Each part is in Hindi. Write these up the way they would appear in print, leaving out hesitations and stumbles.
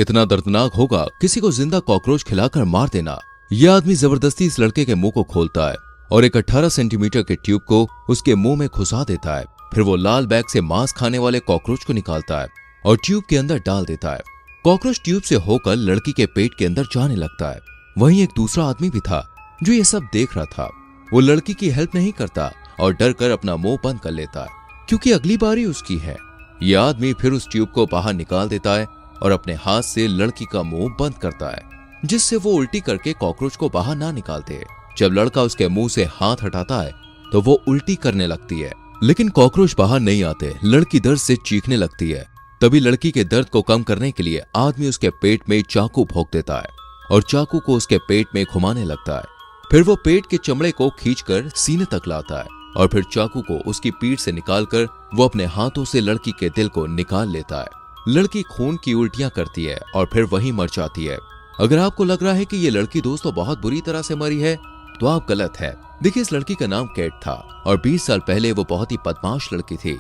कितना दर्दनाक होगा किसी को जिंदा कॉकरोच खिलाकर मार देना। यह आदमी जबरदस्ती इस लड़के के मुंह को खोलता है और एक 18 सेंटीमीटर के ट्यूब को उसके मुंह में घुसा देता है। फिर वो लाल बैग से मांस खाने वाले कॉकरोच को निकालता है और ट्यूब के अंदर डाल देता है। कॉकरोच ट्यूब से होकर लड़की के पेट के अंदर जाने लगता है। वहीं एक दूसरा आदमी भी था जो ये सब देख रहा था। वो लड़की की हेल्प नहीं करता और डर कर अपना मुंह बंद कर लेता है क्योंकि अगली बारी उसकी है। यह आदमी फिर उस ट्यूब को बाहर निकाल देता है और अपने हाथ से लड़की का मुंह बंद करता है, जिससे वो उल्टी करके कॉकरोच को बाहर ना निकालते। जब लड़का उसके मुंह से हाथ हटाता है तो वो उल्टी करने लगती है, लेकिन कॉकरोच बाहर नहीं आते। लड़की दर्द से चीखने लगती है। तभी लड़की के दर्द को कम करने के लिए आदमी उसके पेट में चाकू भोंक देता है और चाकू को उसके पेट में घुमाने लगता है। फिर वो पेट के चमड़े को खींचकर सीने तक लाता है और फिर चाकू को उसकी पीठ से निकालकर वो अपने हाथों से लड़की के दिल को निकाल लेता है। लड़की खून की उल्टियां करती है और फिर वहीं मर जाती है। अगर आपको लग रहा है कि ये लड़की दोस्तों बहुत बुरी तरह से मरी है तो आप गलत है। देखिए, इस लड़की का नाम केट था और 20 साल पहले वो बहुत ही बदमाश लड़की थी।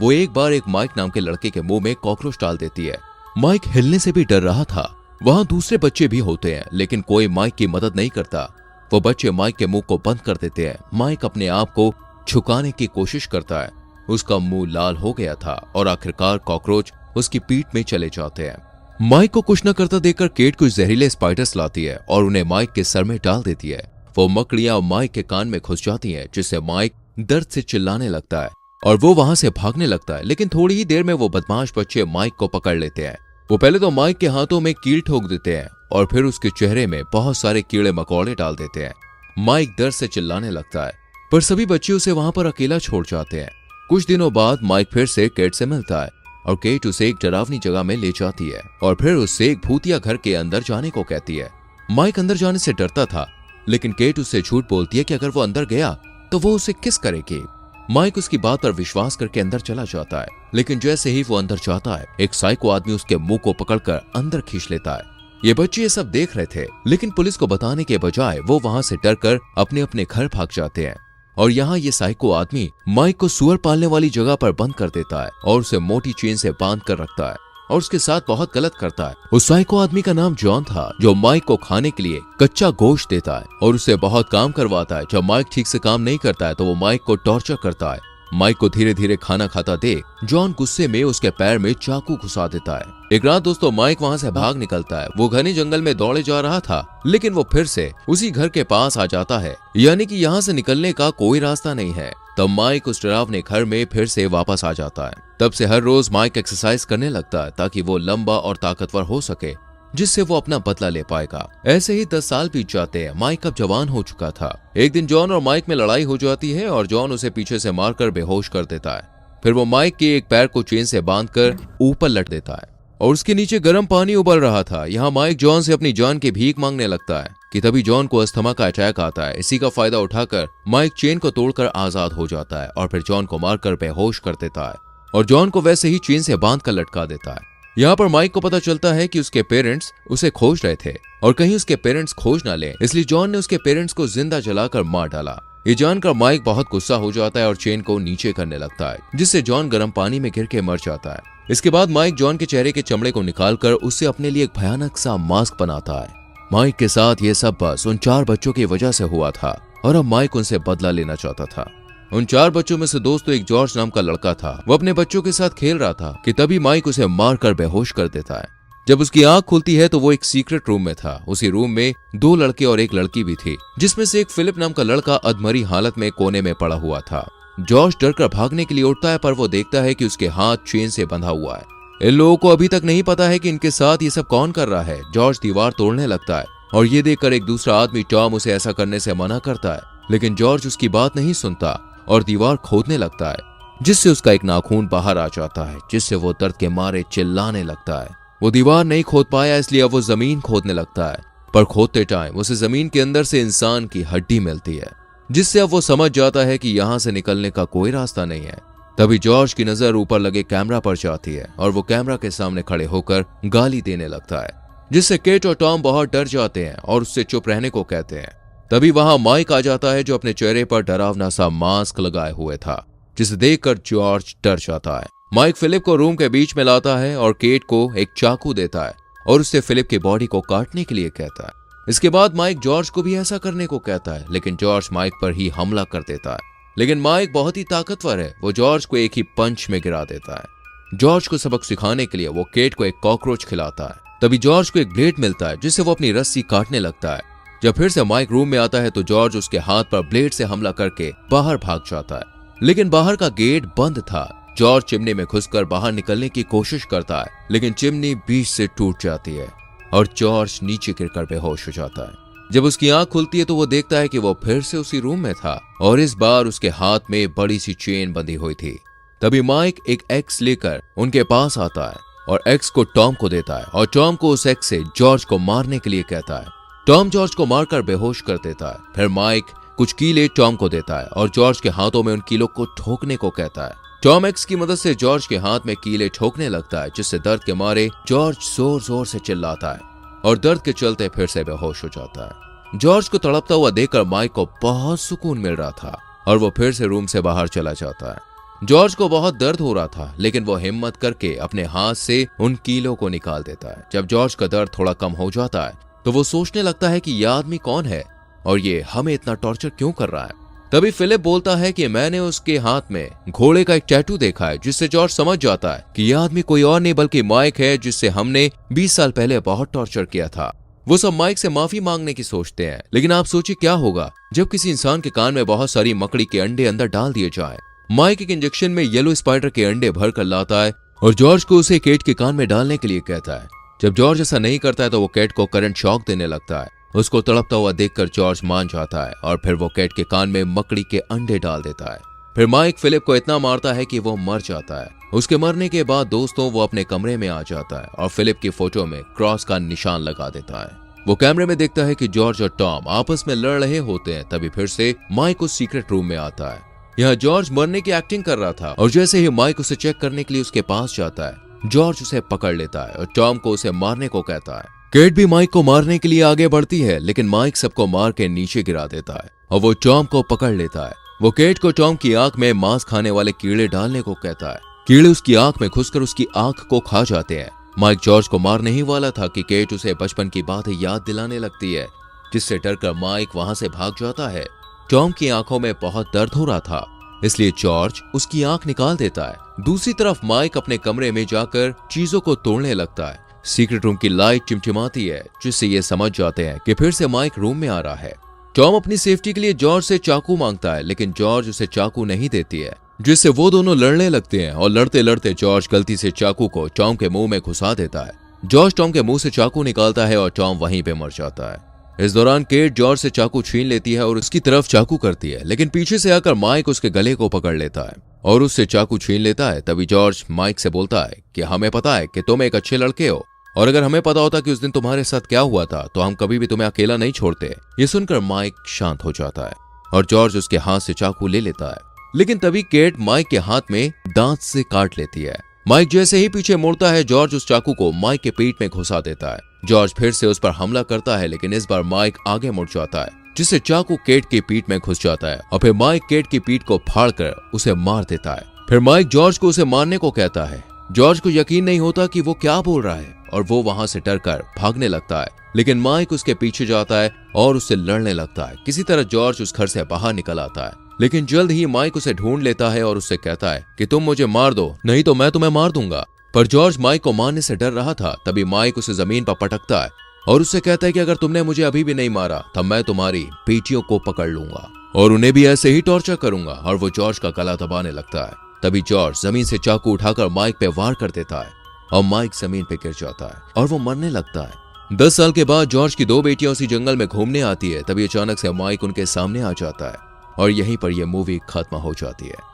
वो एक बार एक माइक नाम के लड़के के मुंह में कॉकरोच डाल देती है। माइक हिलने से भी डर रहा था। वहां दूसरे बच्चे भी होते हैं लेकिन कोई माइक की मदद नहीं करता। वो बच्चे माइक के मुंह को बंद कर देते हैं। माइक अपने आप को छुपाने की कोशिश करता है। उसका मुंह लाल हो गया था और आखिरकार कॉकरोच उसकी पीठ में चले जाते हैं। माइक को कुछ न करता देखकर केट कुछ जहरीले स्पाइडर्स लाती है और उन्हें माइक के सर में डाल देती है। वो मकड़ियां माइक के कान में घुस जाती हैं, जिससे माइक दर्द से चिल्लाने लगता है और वो वहां से भागने लगता है। लेकिन थोड़ी ही देर में वो बदमाश बच्चे माइक को पकड़ लेते हैं। वो पहले तो माइक के हाथों में कील ठोक देते हैं और फिर उसके चेहरे में बहुत सारे कीड़े मकोड़े डाल देते हैं। माइक दर्द से चिल्लाने लगता है, पर सभी बच्चे उसे वहां पर अकेला छोड़ जाते हैं। कुछ दिनों बाद माइक फिर से केट से मिलता है और केट उसे एक डरावनी जगह में ले जाती है और फिर उससे एक भूतिया घर के अंदर जाने को कहती है। माइक अंदर जाने से डरता था, लेकिन केट उससे झूठ बोलती है कि अगर वो अंदर गया तो वो उसे किस करेगी। माइक उसकी बात पर विश्वास करके अंदर चला जाता है, लेकिन जैसे ही वो अंदर जाता है एक साइको आदमी उसके मुंह को पकड़कर अंदर खींच लेता है। ये बच्चे ये सब देख रहे थे, लेकिन पुलिस को बताने के बजाय वो वहां से डरकर अपने अपने घर भाग जाते हैं। और यहाँ ये साइको आदमी माइक को सुअर पालने वाली जगह पर बंद कर देता है और उसे मोटी चेन से बांध कर रखता है और उसके साथ बहुत गलत करता है। उस साइको आदमी का नाम जॉन था, जो माइक को खाने के लिए कच्चा गोश्त देता है और उससे बहुत काम करवाता है। जब माइक ठीक से काम नहीं करता है तो वो माइक को टॉर्चर करता है। माइक को धीरे धीरे खाना खाता देख जॉन गुस्से में उसके पैर में चाकू घुसा देता है। एक रात दोस्तों माइक वहां से भाग निकलता है। वो घने जंगल में दौड़े जा रहा था, लेकिन वो फिर से उसी घर के पास आ जाता है, यानी कि यहाँ से निकलने का कोई रास्ता नहीं है। तब माइक उस डरावने घर में फिर से वापस आ जाता है। तब से हर रोज माइक एक्सरसाइज करने लगता है ताकि वो लंबा और ताकतवर हो सके, जिससे वो अपना बदला ले पाएगा। ऐसे ही 10 साल बीत जाते हैं। माइक अब जवान हो चुका था। एक दिन जॉन और माइक में लड़ाई हो जाती है और जॉन उसे पीछे से मारकर बेहोश कर देता है। फिर वो माइक के एक पैर को चेन से बांधकर ऊपर लट देता है और उसके नीचे गर्म पानी उबल रहा था। यहाँ माइक जॉन से अपनी जान की भीख मांगने लगता है कि तभी जॉन को अस्थमा का अटैक आता है। इसी का फायदा उठाकर माइक चेन को तोड़कर आजाद हो जाता है और फिर जॉन को मारकर बेहोश कर देता है और जॉन को वैसे ही चेन से बांधकर लटका देता है। यहाँ पर माइक को पता चलता है कि उसके पेरेंट्स उसे खोज रहे थे और कहीं उसके पेरेंट्स खोज ना ले, इसलिए जॉन ने उसके पेरेंट्स को जिंदा जलाकर मार डाला। ये जानकर माइक बहुत गुस्सा हो जाता है और चेन को नीचे करने लगता है, जिससे जॉन गर्म पानी में गिर के मर जाता है। इसके बाद माइक जॉन के चेहरे के चमड़े को निकालकर उससे अपने लिए एक भयानक सा मास्क बनाता है। माइक के साथ ये सब बस उन 4 बच्चों की वजह से हुआ था और अब माइक उनसे बदला लेना चाहता था। उन 4 बच्चों में से दोस्तों एक जॉर्ज नाम का लड़का था। वो अपने बच्चों के साथ खेल रहा था कि तभी माइक उसे मारकर बेहोश कर देता है। जब उसकी आंख खुलती है तो वो एक सीक्रेट रूम में था। उसी रूम में 2 लड़के और एक लड़की भी थी, जिसमें से एक फिलिप नाम का लड़का अधमरी हालत में कोने में पड़ा हुआ था। जॉर्ज डरकर भागने के लिए उठता है, पर वो देखता है कि उसके हाथ चेन से बंधा हुआ है। इन लोगों को अभी तक नहीं पता है कि इनके साथ ये सब कौन कर रहा है। जॉर्ज दीवार तोड़ने लगता है और ये देखकर एक दूसरा आदमी टॉम उसे ऐसा करने से मना करता है, लेकिन जॉर्ज उसकी बात नहीं सुनता और दीवार खोदने लगता है, जिससे उसका एक नाखून बाहर आ जाता है, जिससे वो दर्द के मारे चिल्लाने लगता है। वो दीवार नहीं खोद पाया, इसलिए अब वो जमीन खोदने लगता है, पर खोदते टाइम उसे जमीन के अंदर से इंसान की हड्डी मिलती है, जिससे अब वो समझ जाता है कि यहाँ से निकलने का कोई रास्ता नहीं है। तभी जॉर्ज की नजर ऊपर लगे कैमरा पर जाती है और वो कैमरा के सामने खड़े होकर गाली देने लगता है, जिससे केट और टॉम बहुत डर जाते हैं और उससे चुप रहने को कहते हैं। तभी वहां माइक आ जाता है, जो अपने चेहरे पर डरावना सा मास्क लगाए हुए था, जिसे देखकर जॉर्ज डर जाता है। माइक फिलिप को रूम के बीच में लाता है और केट को एक चाकू देता है और उससे फिलिप की बॉडी को काटने के लिए कहता है। इसके बाद माइक जॉर्ज को भी ऐसा करने को कहता है, लेकिन जॉर्ज माइक पर ही हमला कर देता है। लेकिन माइक बहुत ही ताकतवर है, वो जॉर्ज को एक ही पंच में गिरा देता है। जॉर्ज को सबक सिखाने के लिए वो केट को एक कॉकरोच खिलाता है। तभी जॉर्ज को एक ब्लेड मिलता है जिससे वो अपनी रस्सी काटने लगता है। जब फिर से माइक रूम में आता है तो जॉर्ज उसके हाथ पर ब्लेड से हमला करके बाहर भाग जाता है, लेकिन बाहर का गेट बंद था। जॉर्ज चिमनी में घुसकर बाहर निकलने की कोशिश करता है, लेकिन चिमनी बीच से टूट जाती है और जॉर्ज नीचे गिरकर बेहोश हो जाता है। जब उसकी आंख खुलती है तो वो देखता है कि वो फिर से उसी रूम में था और इस बार उसके हाथ में बड़ी सी चेन बंधी हुई थी। तभी माइक एक एक्स लेकर उनके पास आता है और एक्स को टॉम को देता है और टॉम को उस एक्स से जॉर्ज को मारने के लिए कहता है। टॉम जॉर्ज को मारकर बेहोश कर देता है। फिर माइक कुछ कीले टॉम को देता है और जॉर्ज के हाथों में उन कीलों को ठोकने को कहता है। टॉम एक्स की मदद से जॉर्ज के हाथ में कीले ठोकने लगता है, जिससे दर्द के मारे जॉर्ज जोर जोर से चिल्लाता है और दर्द के चलते फिर से बेहोश हो जाता है। जॉर्ज को तड़पता हुआ देखकर माइक को बहुत सुकून मिल रहा था और वो फिर से रूम से बाहर चला जाता है। जॉर्ज को बहुत दर्द हो रहा था, लेकिन वो हिम्मत करके अपने हाथ से उन कीलों को निकाल देता है। जब जॉर्ज का दर्द थोड़ा कम हो जाता है तो वो सोचने लगता है कि यह आदमी कौन है और ये हमें इतना टॉर्चर क्यों कर रहा है। तभी फिलिप बोलता है कि मैंने उसके हाथ में घोड़े का एक टैटू देखा है, जिससे जॉर्ज समझ जाता है कि यह आदमी कोई और नहीं बल्कि माइक है, जिससे हमने 20 साल पहले बहुत टॉर्चर किया था। वो सब माइक से माफी मांगने की सोचते हैं, लेकिन आप सोचिए क्या होगा जब किसी इंसान के कान में बहुत सारी मकड़ी के अंडे अंदर डाल दिए जाए। माइक एक इंजेक्शन में येलो स्पाइडर के अंडे भर कर लाता है और जॉर्ज को उसे केट के कान में डालने के लिए कहता है। जब जॉर्ज ऐसा नहीं करता है तो वो केट को करंट शॉक देने लगता है। उसको तड़पता हुआ देखकर जॉर्ज मान जाता है और फिर वो केट के कान में मकड़ी के अंडे डाल देता है। फिर माइक फिलिप को इतना मारता है कि वो मर जाता है। उसके मरने के बाद दोस्तों वो अपने कमरे में आ जाता है और फिलिप की फोटो में क्रॉस का निशान लगा देता है। वो कैमरे में देखता है कि जॉर्ज और टॉम आपस में लड़ रहे होते हैं। तभी फिर से माइक उस सीक्रेट रूम में आता है। यहाँ जॉर्ज मरने की एक्टिंग कर रहा था और जैसे ही माइक उसे चेक करने के लिए उसके पास जाता है, जॉर्ज उसे पकड़ लेता है और टॉम को उसे मारने को कहता है। केट भी माइक को मारने के लिए आगे बढ़ती है, लेकिन माइक सबको मार के नीचे गिरा देता है और वो टॉम को पकड़ लेता है। वो केट को टॉम की आंख में मांस खाने वाले कीड़े डालने को कहता है। कीड़े उसकी आंख में घुसकर उसकी आंख को खा जाते हैं। माइक जॉर्ज को मारने ही वाला था कि केट उसे बचपन की बातें याद दिलाने लगती है, जिससे डरकर माइक वहां से भाग जाता है। टॉम की आंखों में बहुत दर्द हो रहा था, इसलिए जॉर्ज उसकी आंख निकाल देता है। दूसरी तरफ माइक अपने कमरे में जाकर चीजों को तोड़ने लगता है। सीक्रेट रूम की लाइट चिमचिमाती है, जिससे ये समझ जाते हैं कि फिर से माइक रूम में आ रहा है। टॉम अपनी सेफ्टी के लिए जॉर्ज से चाकू मांगता है, लेकिन जॉर्ज उसे चाकू नहीं देती है, जिससे वो दोनों लड़ने लगते हैं और लड़ते लड़ते जॉर्ज गलती से चाकू को टॉम के मुंह में घुसा देता है। जॉर्ज टॉम के मुंह से चाकू निकालता है और टॉम वहीं पे मर जाता है। इस दौरान केट जॉर्ज से चाकू छीन लेती है और उसकी तरफ चाकू करती है, लेकिन पीछे से आकर माइक उसके गले को पकड़ लेता है और उससे चाकू छीन लेता है। तभी जॉर्ज माइक से बोलता है कि हमें पता है कि तुम एक अच्छे लड़के हो और अगर हमें पता होता कि उस दिन तुम्हारे साथ क्या हुआ था तो हम कभी भी तुम्हें अकेला नहीं छोड़ते। ये सुनकर माइक शांत हो जाता है और जॉर्ज उसके हाथ से चाकू ले लेता है, लेकिन तभी केट माइक के हाथ में दांत से काट लेती है। माइक जैसे ही पीछे मुड़ता है, जॉर्ज उस चाकू को माइक के पीठ में घुसा देता है। जॉर्ज फिर से उस पर हमला करता है, लेकिन इस बार माइक आगे मुड़ जाता है, जिससे चाकू केट की पीठ में घुस जाता है और फिर माइक केट की पीठ को फाड़कर उसे मार देता है। फिर माइक जॉर्ज को उसे मारने को कहता है। जॉर्ज को यकीन नहीं होता कि वो क्या बोल रहा है और वो वहां से डरकर भागने लगता है, लेकिन माइक उसके पीछे जाता है और उससे लड़ने लगता है। किसी तरह जॉर्ज उस घर से बाहर निकल आता है, लेकिन जल्द ही माइक उसे ढूंढ लेता है और उससे कहता है कि तुम मुझे मार दो, नहीं तो मैं तुम्हें मार दूंगा। पर जॉर्ज माइक को मारने से डर रहा था। तभी माइक उसे जमीन पर पटकता है और उससे कहता है कि अगर तुमने मुझे अभी भी नहीं मारा तब मैं तुम्हारी बेटियों को पकड़ लूंगा और उन्हें भी ऐसे ही टॉर्चर करूंगा। और वो जॉर्ज का गला दबाने लगता है। तभी जॉर्ज जमीन से चाकू उठाकर माइक पे वार कर देता है और माइक जमीन पे गिर जाता है और वो मरने लगता है। 10 साल के बाद जॉर्ज की 2 बेटियां उसी जंगल में घूमने आती है। तभी अचानक से माइक उनके सामने आ जाता है और यहीं पर यह मूवी खत्म हो जाती है।